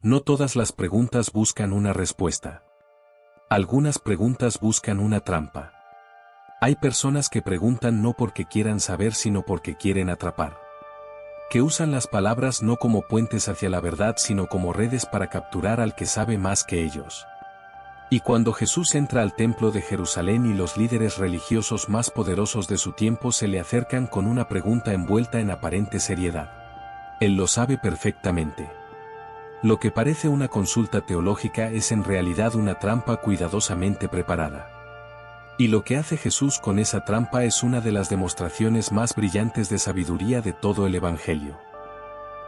No todas las preguntas buscan una respuesta. Algunas preguntas buscan una trampa. Hay personas que preguntan no porque quieran saber sino porque quieren atrapar. Que usan las palabras no como puentes hacia la verdad sino como redes para capturar al que sabe más que ellos. Y cuando Jesús entra al templo de Jerusalén y los líderes religiosos más poderosos de su tiempo se le acercan con una pregunta envuelta en aparente seriedad. Él lo sabe perfectamente. Lo que parece una consulta teológica es en realidad una trampa cuidadosamente preparada. Y lo que hace Jesús con esa trampa es una de las demostraciones más brillantes de sabiduría de todo el Evangelio.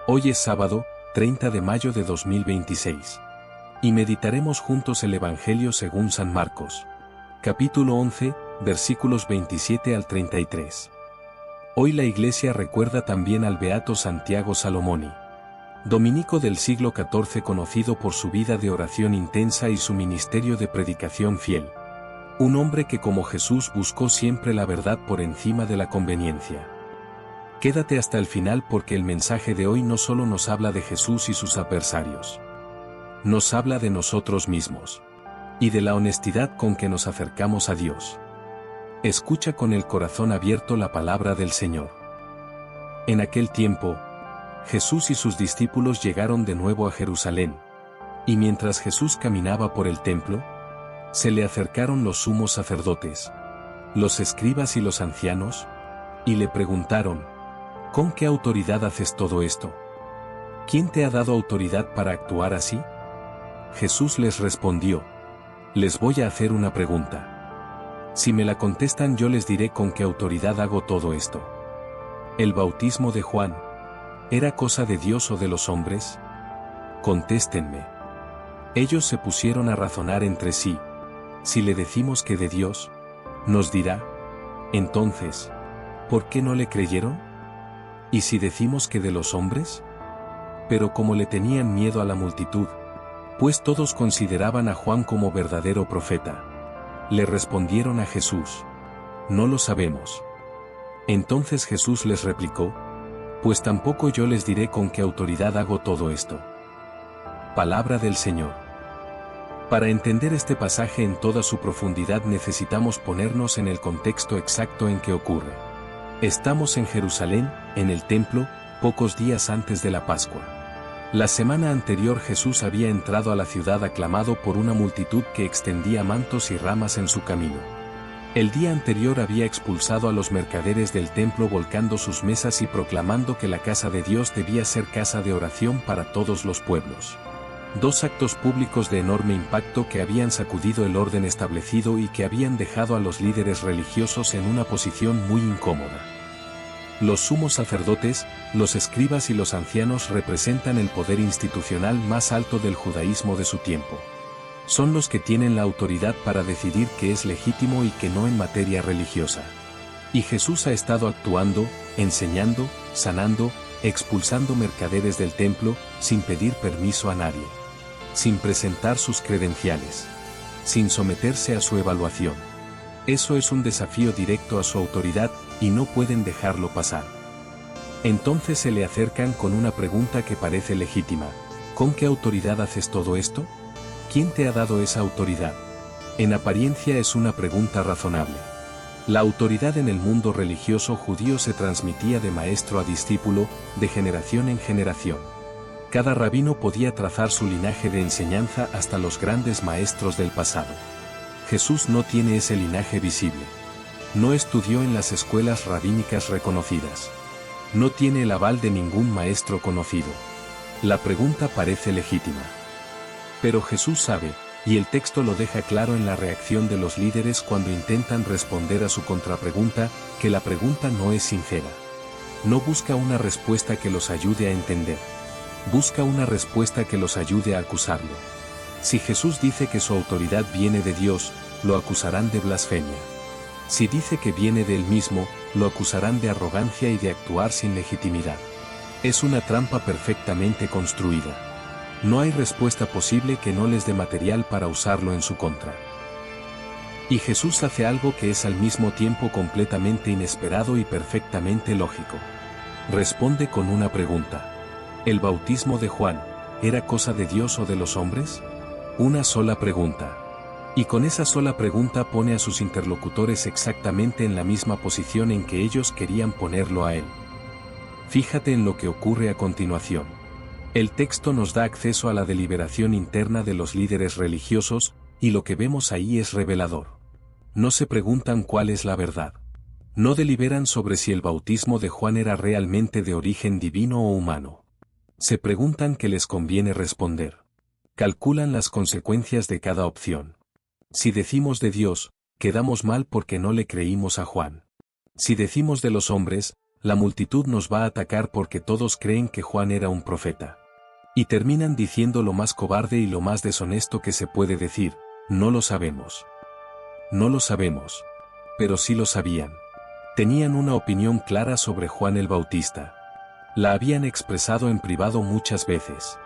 Hoy es sábado, 30 de mayo de 2026. Y meditaremos juntos el Evangelio según San Marcos. Capítulo 11, versículos 27 al 33. Hoy la Iglesia recuerda también al beato Santiago Salomoni. Dominico del siglo XIV conocido por su vida de oración intensa y su ministerio de predicación fiel. Un hombre que como Jesús buscó siempre la verdad por encima de la conveniencia. Quédate hasta el final porque el mensaje de hoy no solo nos habla de Jesús y sus adversarios. Nos habla de nosotros mismos. Y de la honestidad con que nos acercamos a Dios. Escucha con el corazón abierto la palabra del Señor. En aquel tiempo, Jesús y sus discípulos llegaron de nuevo a Jerusalén, y mientras Jesús caminaba por el templo, se le acercaron los sumos sacerdotes, los escribas y los ancianos, y le preguntaron, ¿con qué autoridad haces todo esto? ¿Quién te ha dado autoridad para actuar así? Jesús les respondió, les voy a hacer una pregunta. Si me la contestan yo les diré con qué autoridad hago todo esto. ¿El bautismo de Juan era cosa de Dios o de los hombres? Contéstenme. Ellos se pusieron a razonar entre sí. Si le decimos que de Dios, nos dirá, entonces, ¿por qué no le creyeron? ¿Y si decimos que de los hombres? Pero como le tenían miedo a la multitud, pues todos consideraban a Juan como verdadero profeta, le respondieron a Jesús, no lo sabemos. Entonces Jesús les replicó, pues tampoco yo les diré con qué autoridad hago todo esto. Palabra del Señor. Para entender este pasaje en toda su profundidad necesitamos ponernos en el contexto exacto en que ocurre. Estamos en Jerusalén, en el templo, pocos días antes de la Pascua. La semana anterior Jesús había entrado a la ciudad aclamado por una multitud que extendía mantos y ramas en su camino. El día anterior había expulsado a los mercaderes del templo volcando sus mesas y proclamando que la casa de Dios debía ser casa de oración para todos los pueblos. Dos actos públicos de enorme impacto que habían sacudido el orden establecido y que habían dejado a los líderes religiosos en una posición muy incómoda. Los sumos sacerdotes, los escribas y los ancianos representan el poder institucional más alto del judaísmo de su tiempo. Son los que tienen la autoridad para decidir qué es legítimo y qué no en materia religiosa. Y Jesús ha estado actuando, enseñando, sanando, expulsando mercaderes del templo, sin pedir permiso a nadie. Sin presentar sus credenciales. Sin someterse a su evaluación. Eso es un desafío directo a su autoridad, y no pueden dejarlo pasar. Entonces se le acercan con una pregunta que parece legítima. ¿Con qué autoridad haces todo esto? ¿Quién te ha dado esa autoridad? En apariencia es una pregunta razonable. La autoridad en el mundo religioso judío se transmitía de maestro a discípulo, de generación en generación. Cada rabino podía trazar su linaje de enseñanza hasta los grandes maestros del pasado. Jesús no tiene ese linaje visible. No estudió en las escuelas rabínicas reconocidas. No tiene el aval de ningún maestro conocido. La pregunta parece legítima. Pero Jesús sabe, y el texto lo deja claro en la reacción de los líderes cuando intentan responder a su contrapregunta, que la pregunta no es sincera. No busca una respuesta que los ayude a entender. Busca una respuesta que los ayude a acusarlo. Si Jesús dice que su autoridad viene de Dios, lo acusarán de blasfemia. Si dice que viene de él mismo, lo acusarán de arrogancia y de actuar sin legitimidad. Es una trampa perfectamente construida. No hay respuesta posible que no les dé material para usarlo en su contra. Y Jesús hace algo que es al mismo tiempo completamente inesperado y perfectamente lógico. Responde con una pregunta. ¿El bautismo de Juan ¿era cosa de Dios o de los hombres? Una sola pregunta. Y con esa sola pregunta pone a sus interlocutores exactamente en la misma posición en que ellos querían ponerlo a él. Fíjate en lo que ocurre a continuación. El texto nos da acceso a la deliberación interna de los líderes religiosos, y lo que vemos ahí es revelador. No se preguntan cuál es la verdad. No deliberan sobre si el bautismo de Juan era realmente de origen divino o humano. Se preguntan qué les conviene responder. Calculan las consecuencias de cada opción. Si decimos de Dios, quedamos mal porque no le creímos a Juan. Si decimos de los hombres, la multitud nos va a atacar porque todos creen que Juan era un profeta. Y terminan diciendo lo más cobarde y lo más deshonesto que se puede decir: no lo sabemos. No lo sabemos. Pero sí lo sabían. Tenían una opinión clara sobre Juan el Bautista. La habían expresado en privado muchas veces.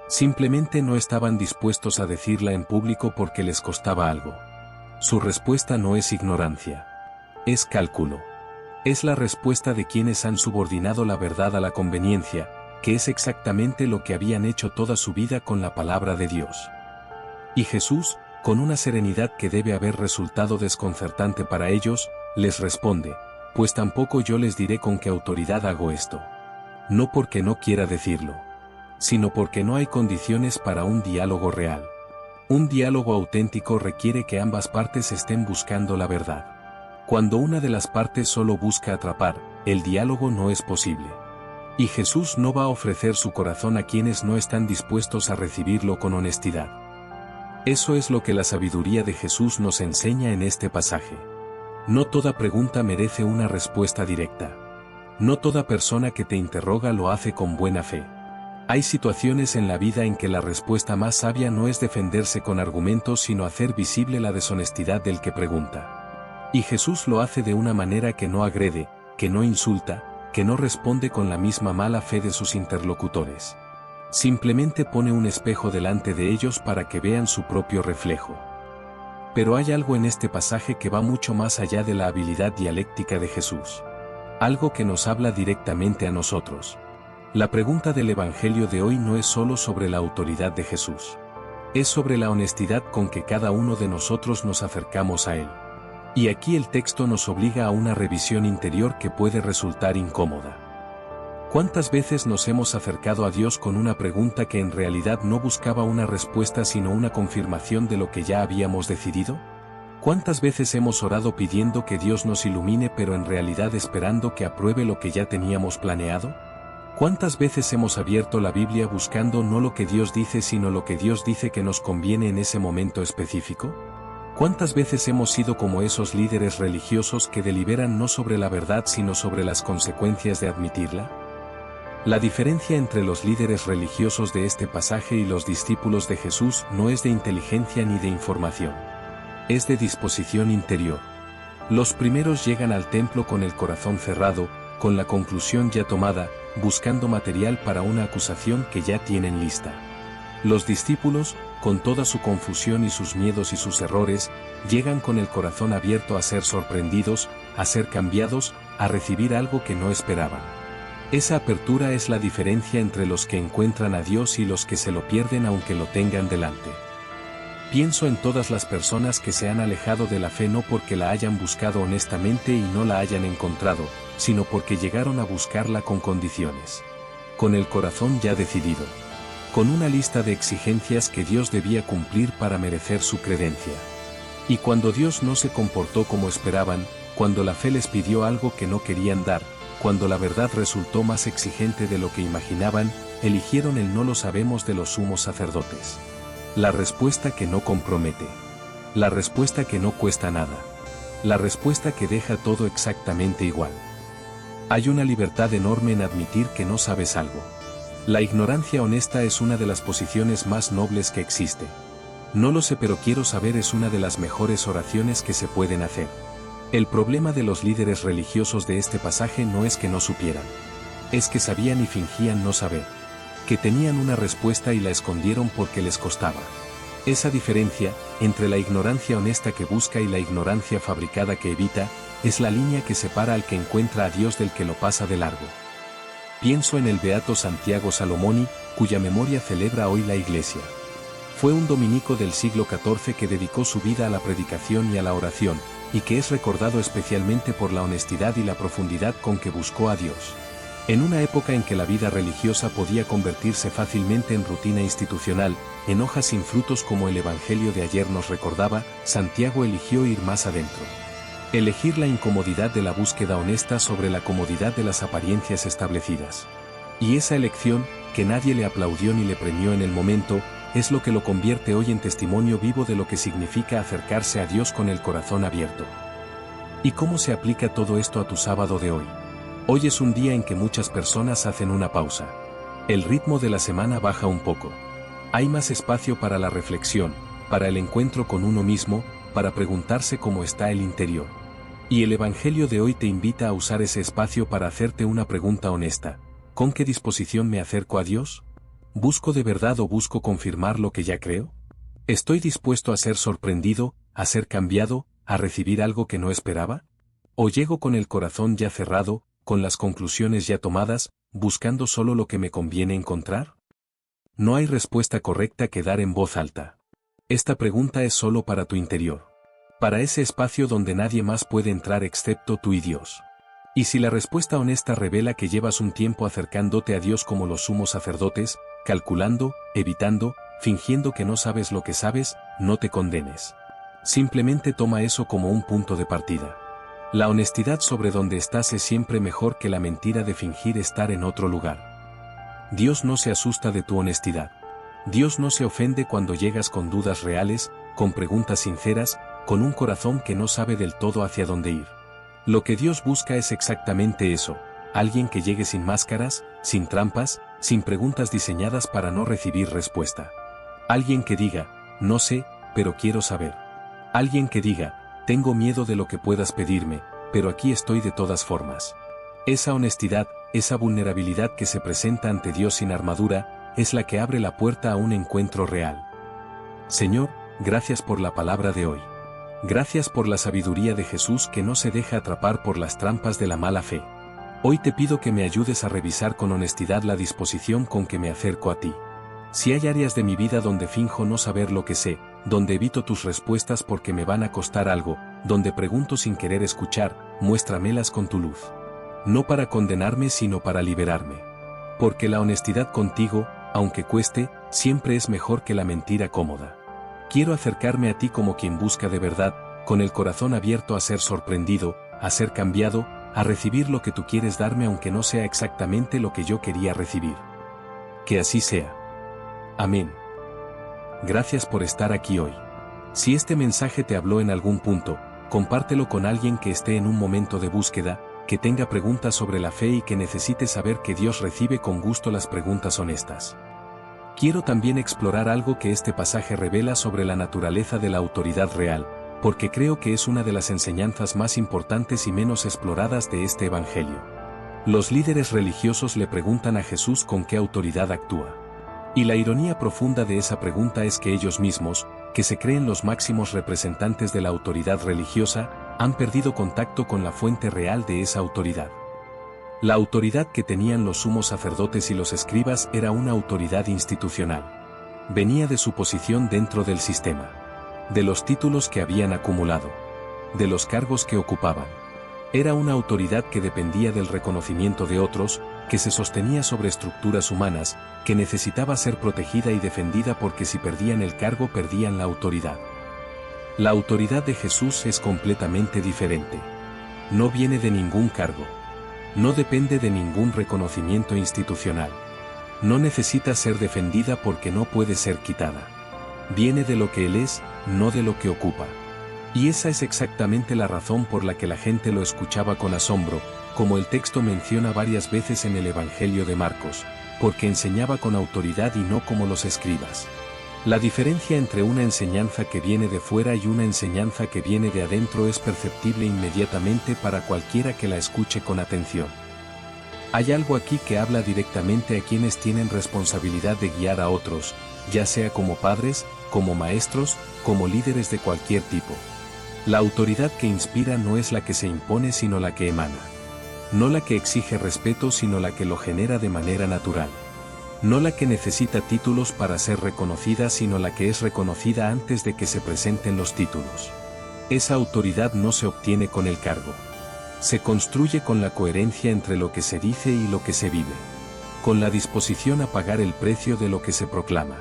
Simplemente no estaban dispuestos a decirla en público porque les costaba algo. Su respuesta no es ignorancia. Es cálculo. Es la respuesta de quienes han subordinado la verdad a la conveniencia, que es exactamente lo que habían hecho toda su vida con la palabra de Dios. Y Jesús, con una serenidad que debe haber resultado desconcertante para ellos, les responde: pues tampoco yo les diré con qué autoridad hago esto. No porque no quiera decirlo, sino porque no hay condiciones para un diálogo real. Un diálogo auténtico requiere que ambas partes estén buscando la verdad. Cuando una de las partes solo busca atrapar, el diálogo no es posible. Y Jesús no va a ofrecer su corazón a quienes no están dispuestos a recibirlo con honestidad. Eso es lo que la sabiduría de Jesús nos enseña en este pasaje. No toda pregunta merece una respuesta directa. No toda persona que te interroga lo hace con buena fe. Hay situaciones en la vida en que la respuesta más sabia no es defenderse con argumentos sino hacer visible la deshonestidad del que pregunta. Y Jesús lo hace de una manera que no agrede, que no insulta, que no responde con la misma mala fe de sus interlocutores. Simplemente pone un espejo delante de ellos para que vean su propio reflejo. Pero hay algo en este pasaje que va mucho más allá de la habilidad dialéctica de Jesús. Algo que nos habla directamente a nosotros. La pregunta del Evangelio de hoy no es solo sobre la autoridad de Jesús. Es sobre la honestidad con que cada uno de nosotros nos acercamos a Él. Y aquí el texto nos obliga a una revisión interior que puede resultar incómoda. ¿Cuántas veces nos hemos acercado a Dios con una pregunta que en realidad no buscaba una respuesta sino una confirmación de lo que ya habíamos decidido? ¿Cuántas veces hemos orado pidiendo que Dios nos ilumine pero en realidad esperando que apruebe lo que ya teníamos planeado? ¿Cuántas veces hemos abierto la Biblia buscando no lo que Dios dice sino lo que Dios dice que nos conviene en ese momento específico? ¿Cuántas veces hemos sido como esos líderes religiosos que deliberan no sobre la verdad sino sobre las consecuencias de admitirla? La diferencia entre los líderes religiosos de este pasaje y los discípulos de Jesús no es de inteligencia ni de información. Es de disposición interior. Los primeros llegan al templo con el corazón cerrado, con la conclusión ya tomada, buscando material para una acusación que ya tienen lista. Los discípulos, con toda su confusión y sus miedos y sus errores, llegan con el corazón abierto a ser sorprendidos, a ser cambiados, a recibir algo que no esperaban. Esa apertura es la diferencia entre los que encuentran a Dios y los que se lo pierden aunque lo tengan delante. Pienso en todas las personas que se han alejado de la fe no porque la hayan buscado honestamente y no la hayan encontrado, sino porque llegaron a buscarla con condiciones. Con el corazón ya decidido. Con una lista de exigencias que Dios debía cumplir para merecer su credencia. Y cuando Dios no se comportó como esperaban, cuando la fe les pidió algo que no querían dar, cuando la verdad resultó más exigente de lo que imaginaban, eligieron el no lo sabemos de los sumos sacerdotes. La respuesta que no compromete. La respuesta que no cuesta nada. La respuesta que deja todo exactamente igual. Hay una libertad enorme en admitir que no sabes algo. La ignorancia honesta es una de las posiciones más nobles que existe. No lo sé pero quiero saber es una de las mejores oraciones que se pueden hacer. El problema de los líderes religiosos de este pasaje no es que no supieran. Es que sabían y fingían no saber. Que tenían una respuesta y la escondieron porque les costaba. Esa diferencia, entre la ignorancia honesta que busca y la ignorancia fabricada que evita, es la línea que separa al que encuentra a Dios del que lo pasa de largo. Pienso en el beato Santiago Salomoni, cuya memoria celebra hoy la Iglesia. Fue un dominico del siglo XIV que dedicó su vida a la predicación y a la oración, y que es recordado especialmente por la honestidad y la profundidad con que buscó a Dios. En una época en que la vida religiosa podía convertirse fácilmente en rutina institucional, en hojas sin frutos como el Evangelio de ayer nos recordaba, Santiago eligió ir más adentro. Elegir la incomodidad de la búsqueda honesta sobre la comodidad de las apariencias establecidas. Y esa elección, que nadie le aplaudió ni le premió en el momento, es lo que lo convierte hoy en testimonio vivo de lo que significa acercarse a Dios con el corazón abierto. ¿Y cómo se aplica todo esto a tu sábado de hoy? Hoy es un día en que muchas personas hacen una pausa. El ritmo de la semana baja un poco. Hay más espacio para la reflexión, para el encuentro con uno mismo, para preguntarse cómo está el interior. Y el Evangelio de hoy te invita a usar ese espacio para hacerte una pregunta honesta. ¿Con qué disposición me acerco a Dios? ¿Busco de verdad o busco confirmar lo que ya creo? ¿Estoy dispuesto a ser sorprendido, a ser cambiado, a recibir algo que no esperaba? ¿O llego con el corazón ya cerrado, con las conclusiones ya tomadas, buscando solo lo que me conviene encontrar? No hay respuesta correcta que dar en voz alta. Esta pregunta es solo para tu interior. Para ese espacio donde nadie más puede entrar excepto tú y Dios. Y si la respuesta honesta revela que llevas un tiempo acercándote a Dios como los sumos sacerdotes, calculando, evitando, fingiendo que no sabes lo que sabes, no te condenes. Simplemente toma eso como un punto de partida. La honestidad sobre donde estás es siempre mejor que la mentira de fingir estar en otro lugar. Dios no se asusta de tu honestidad. Dios no se ofende cuando llegas con dudas reales, con preguntas sinceras, con un corazón que no sabe del todo hacia dónde ir. Lo que Dios busca es exactamente eso, alguien que llegue sin máscaras, sin trampas, sin preguntas diseñadas para no recibir respuesta. Alguien que diga, no sé, pero quiero saber. Alguien que diga, tengo miedo de lo que puedas pedirme, pero aquí estoy de todas formas. Esa honestidad, esa vulnerabilidad que se presenta ante Dios sin armadura, es la que abre la puerta a un encuentro real. Señor, gracias por la palabra de hoy. Gracias por la sabiduría de Jesús que no se deja atrapar por las trampas de la mala fe. Hoy te pido que me ayudes a revisar con honestidad la disposición con que me acerco a ti. Si hay áreas de mi vida donde finjo no saber lo que sé, donde evito tus respuestas porque me van a costar algo, donde pregunto sin querer escuchar, muéstramelas con tu luz. No para condenarme sino para liberarme. Porque la honestidad contigo, aunque cueste, siempre es mejor que la mentira cómoda. Quiero acercarme a ti como quien busca de verdad, con el corazón abierto a ser sorprendido, a ser cambiado, a recibir lo que tú quieres darme aunque no sea exactamente lo que yo quería recibir. Que así sea. Amén. Gracias por estar aquí hoy. Si este mensaje te habló en algún punto, compártelo con alguien que esté en un momento de búsqueda, que tenga preguntas sobre la fe y que necesite saber que Dios recibe con gusto las preguntas honestas. Quiero también explorar algo que este pasaje revela sobre la naturaleza de la autoridad real, porque creo que es una de las enseñanzas más importantes y menos exploradas de este Evangelio. Los líderes religiosos le preguntan a Jesús con qué autoridad actúa. Y la ironía profunda de esa pregunta es que ellos mismos, que se creen los máximos representantes de la autoridad religiosa, han perdido contacto con la fuente real de esa autoridad. La autoridad que tenían los sumos sacerdotes y los escribas era una autoridad institucional. Venía de su posición dentro del sistema, de los títulos que habían acumulado, de los cargos que ocupaban. Era una autoridad que dependía del reconocimiento de otros, que se sostenía sobre estructuras humanas, que necesitaba ser protegida y defendida porque si perdían el cargo perdían la autoridad. La autoridad de Jesús es completamente diferente. No viene de ningún cargo. No depende de ningún reconocimiento institucional. No necesita ser defendida porque no puede ser quitada. Viene de lo que Él es, no de lo que ocupa. Y esa es exactamente la razón por la que la gente lo escuchaba con asombro, como el texto menciona varias veces en el Evangelio de Marcos, porque enseñaba con autoridad y no como los escribas. La diferencia entre una enseñanza que viene de fuera y una enseñanza que viene de adentro es perceptible inmediatamente para cualquiera que la escuche con atención. Hay algo aquí que habla directamente a quienes tienen responsabilidad de guiar a otros, ya sea como padres, como maestros, como líderes de cualquier tipo. La autoridad que inspira no es la que se impone sino la que emana. No la que exige respeto, sino la que lo genera de manera natural. No la que necesita títulos para ser reconocida, sino la que es reconocida antes de que se presenten los títulos. Esa autoridad no se obtiene con el cargo. Se construye con la coherencia entre lo que se dice y lo que se vive. Con la disposición a pagar el precio de lo que se proclama.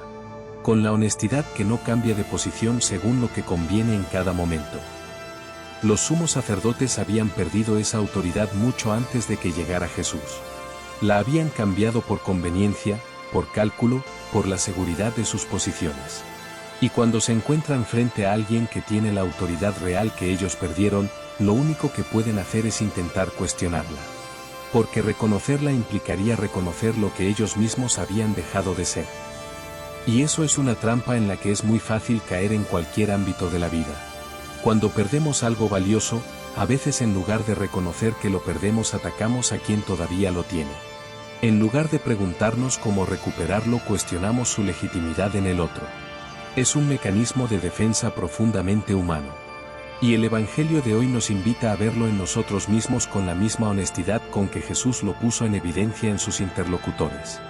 Con la honestidad que no cambia de posición según lo que conviene en cada momento. Los sumos sacerdotes habían perdido esa autoridad mucho antes de que llegara Jesús. La habían cambiado por conveniencia, por cálculo, por la seguridad de sus posiciones. Y cuando se encuentran frente a alguien que tiene la autoridad real que ellos perdieron, lo único que pueden hacer es intentar cuestionarla. Porque reconocerla implicaría reconocer lo que ellos mismos habían dejado de ser. Y eso es una trampa en la que es muy fácil caer en cualquier ámbito de la vida. Cuando perdemos algo valioso, a veces en lugar de reconocer que lo perdemos atacamos a quien todavía lo tiene. En lugar de preguntarnos cómo recuperarlo, cuestionamos su legitimidad en el otro. Es un mecanismo de defensa profundamente humano. Y el Evangelio de hoy nos invita a verlo en nosotros mismos con la misma honestidad con que Jesús lo puso en evidencia en sus interlocutores.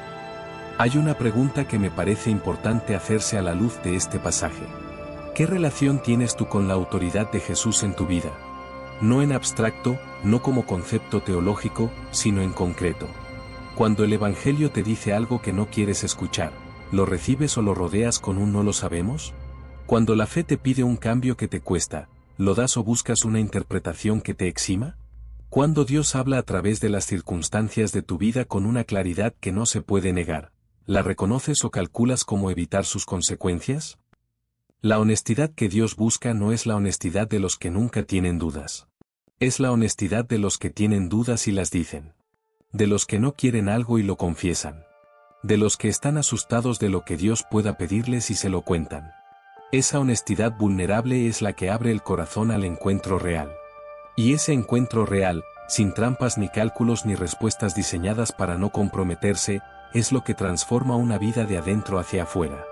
Hay una pregunta que me parece importante hacerse a la luz de este pasaje. ¿Qué relación tienes tú con la autoridad de Jesús en tu vida? No en abstracto, no como concepto teológico, sino en concreto. Cuando el Evangelio te dice algo que no quieres escuchar, ¿lo recibes o lo rodeas con un no lo sabemos? Cuando la fe te pide un cambio que te cuesta, ¿lo das o buscas una interpretación que te exima? Cuando Dios habla a través de las circunstancias de tu vida con una claridad que no se puede negar, ¿la reconoces o calculas cómo evitar sus consecuencias? La honestidad que Dios busca no es la honestidad de los que nunca tienen dudas. Es la honestidad de los que tienen dudas y las dicen. De los que no quieren algo y lo confiesan. De los que están asustados de lo que Dios pueda pedirles y se lo cuentan. Esa honestidad vulnerable es la que abre el corazón al encuentro real. Y ese encuentro real, sin trampas ni cálculos ni respuestas diseñadas para no comprometerse, es lo que transforma una vida de adentro hacia afuera.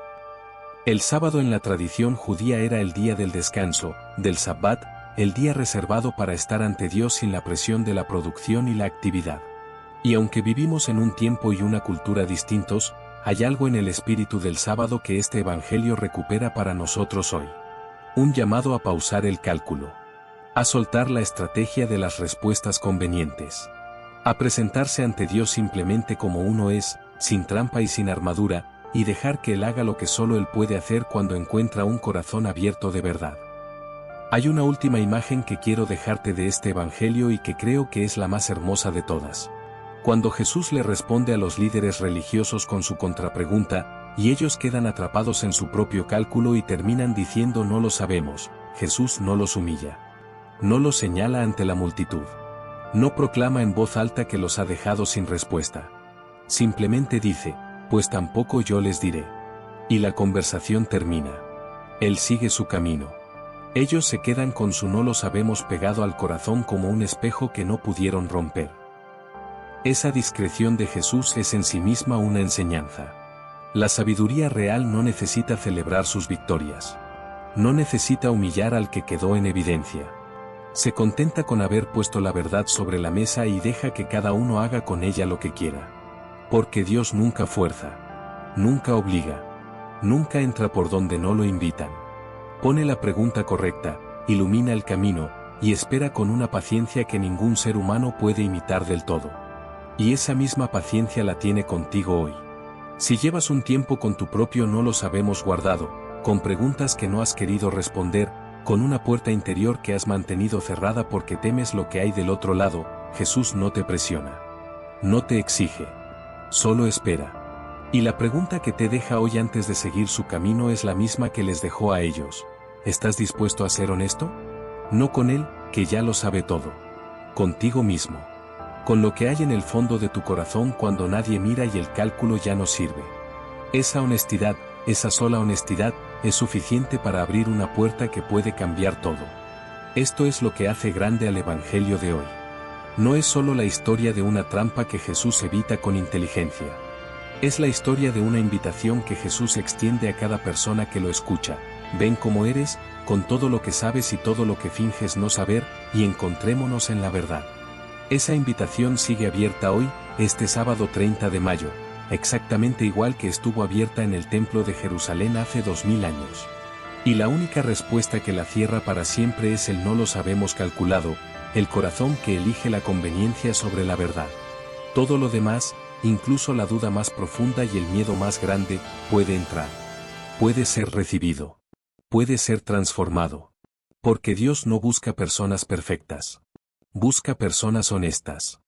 El sábado en la tradición judía era el día del descanso, del Sabbat, el día reservado para estar ante Dios sin la presión de la producción y la actividad. Y aunque vivimos en un tiempo y una cultura distintos, hay algo en el espíritu del sábado que este Evangelio recupera para nosotros hoy. Un llamado a pausar el cálculo. A soltar la estrategia de las respuestas convenientes. A presentarse ante Dios simplemente como uno es, sin trampa y sin armadura, y dejar que Él haga lo que solo Él puede hacer cuando encuentra un corazón abierto de verdad. Hay una última imagen que quiero dejarte de este Evangelio y que creo que es la más hermosa de todas. Cuando Jesús le responde a los líderes religiosos con su contrapregunta, y ellos quedan atrapados en su propio cálculo y terminan diciendo no lo sabemos, Jesús no los humilla. No los señala ante la multitud. No proclama en voz alta que los ha dejado sin respuesta. Simplemente dice, pues tampoco yo les diré. Y la conversación termina. Él sigue su camino. Ellos se quedan con su no lo sabemos pegado al corazón como un espejo que no pudieron romper. Esa discreción de Jesús es en sí misma una enseñanza. La sabiduría real no necesita celebrar sus victorias. No necesita humillar al que quedó en evidencia. Se contenta con haber puesto la verdad sobre la mesa y deja que cada uno haga con ella lo que quiera. Porque Dios nunca fuerza. Nunca obliga. Nunca entra por donde no lo invitan. Pone la pregunta correcta, ilumina el camino, y espera con una paciencia que ningún ser humano puede imitar del todo. Y esa misma paciencia la tiene contigo hoy. Si llevas un tiempo con tu propio no lo sabemos guardado, con preguntas que no has querido responder, con una puerta interior que has mantenido cerrada porque temes lo que hay del otro lado, Jesús no te presiona. No te exige. Solo espera. Y la pregunta que te deja hoy antes de seguir su camino es la misma que les dejó a ellos. ¿Estás dispuesto a ser honesto? No con Él, que ya lo sabe todo. Contigo mismo. Con lo que hay en el fondo de tu corazón cuando nadie mira y el cálculo ya no sirve. Esa honestidad, esa sola honestidad, es suficiente para abrir una puerta que puede cambiar todo. Esto es lo que hace grande al Evangelio de hoy. No es solo la historia de una trampa que Jesús evita con inteligencia. Es la historia de una invitación que Jesús extiende a cada persona que lo escucha. Ven como eres, con todo lo que sabes y todo lo que finges no saber, y encontrémonos en la verdad. Esa invitación sigue abierta hoy, este sábado 30 de mayo, exactamente igual que estuvo abierta en el Templo de Jerusalén hace 2000 años. Y la única respuesta que la cierra para siempre es el no lo sabemos calculado, el corazón que elige la conveniencia sobre la verdad. Todo lo demás, incluso la duda más profunda y el miedo más grande, puede entrar. Puede ser recibido. Puede ser transformado. Porque Dios no busca personas perfectas. Busca personas honestas.